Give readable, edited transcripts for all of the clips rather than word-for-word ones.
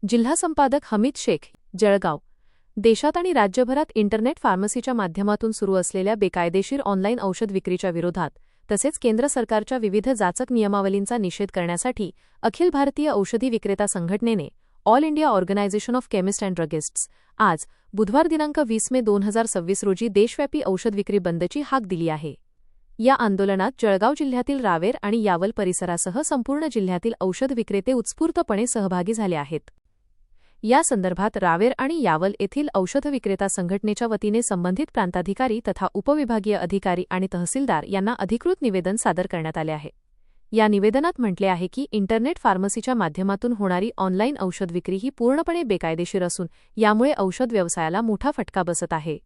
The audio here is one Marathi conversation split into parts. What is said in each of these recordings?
जिल्हा संपादक हमीद शेख, जळगाव. देशात आणि राज्यभरात इंटरनेट फार्मसीच्या माध्यमातून सुरू असलेल्या बेकायदेशीर ऑनलाईन औषध विक्रीच्या विरोधात तसेच केंद्र सरकारच्या विविध जाचक नियमावलींचा निषेध करण्यासाठी अखिल भारतीय औषधी विक्रेता संघटनेने all India organisation of chemist and druggists आज बुधवार दिनांक 20 मे 2026 रोजी देशव्यापी औषध विक्री बंदची हाक दिली आहे. या आंदोलनात जळगाव जिल्ह्यातील रावेर आणि यावल परिसरासह संपूर्ण जिल्ह्यातील औषध विक्रेते उत्स्फूर्तपणे सहभागी झाले आहेत. या संदर्भात रावेर आणि यावल येथील औषध विक्रेता संघटनेच्या वतीने संबंधित प्रांताधिकारी तथा उपविभागीय अधिकारी आणि तहसीलदार यांना अधिकृत निवेदन सादर करण्यात आले आहे. या निवेदनात म्हटले आहे की इंटरनेट फार्मसीच्या माध्यमातून होणारी ऑनलाईन औषध विक्री ही पूर्णपणे बेकायदेशीर असून यामुळे औषध व्यवसायाला मोठा फटका बसत आहे.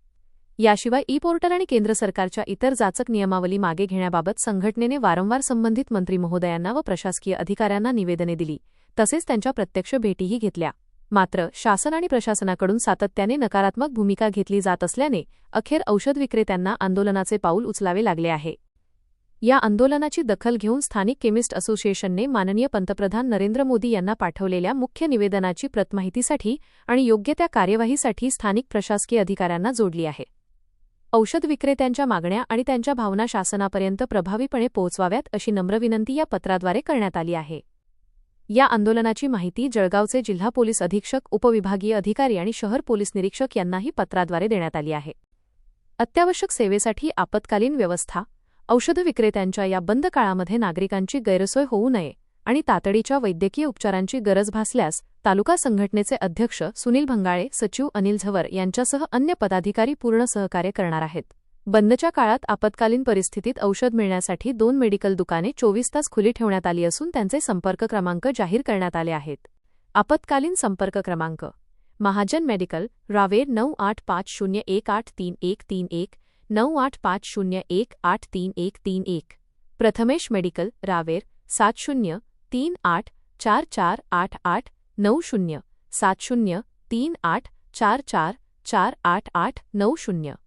याशिवाय ई-पोर्टल आणि केंद्र सरकारच्या इतर जाचक नियमावली मागे घेण्याबाबत संघटनेने वारंवार संबंधित मंत्री महोदयांना व प्रशासकीय अधिकाऱ्यांना निवेदने दिली तसेच त्यांच्या प्रत्यक्ष भेटीही घेतल्या. मात्र शासन आणि प्रशासनाकडून सातत्याने नकारात्मक भूमिका घेतली जात असल्याने अखेर औषध विक्रेत्यांना आंदोलनाचे पाऊल उचलावे लागले आहे. या आंदोलनाची दखल घेऊन स्थानिक केमिस्ट असोसिएशनने माननीय पंतप्रधान नरेंद्र मोदी यांना पाठवलेल्या मुख्य निवेदनाची प्रत माहितीसाठी आणि योग्य त्या कार्यवाहीसाठी स्थानिक प्रशासकीय अधिकाऱ्यांना जोडली आहे. औषध विक्रेत्यांच्या मागण्या आणि त्यांच्या भावना शासनापर्यंत प्रभावीपणे पोहोचवाव्यात अशी नम्र विनंती या पत्राद्वारे करण्यात आली आहे. या आंदोलनाची माहिती जळगावचे जिल्हा पोलीस अधीक्षक, उपविभागीय अधिकारी आणि शहर पोलीस निरीक्षक यांनाही पत्राद्वारे देण्यात आली आहे. अत्यावश्यक सेवेसाठी आपत्कालीन व्यवस्था. औषध विक्रेत्यांच्या या बंद काळामध्ये नागरिकांची गैरसोय होऊ नये आणि तातडीच्या वैद्यकीय उपचारांची गरज भासल्यास तालुका संघटनेचे अध्यक्ष सुनील भंगाळे, सचिव अनिल झवर यांच्यासह अन्य पदाधिकारी पूर्ण सहकार्य करणार आहेत. बंदच्या काळात आपत्कालीन परिस्थितीत औषध मिळण्यासाठी 2 मेडिकल दुकाने 24 तास खुली ठेवण्यात आली असून त्यांचे संपर्क क्रमांक जाहीर करण्यात आले आहेत. आपत्कालीन संपर्क क्रमांक: महाजन मेडिकल, रावेर 9850183131, 9850183131. प्रथमेश मेडिकल, रावेर 7038448890, 703844488890.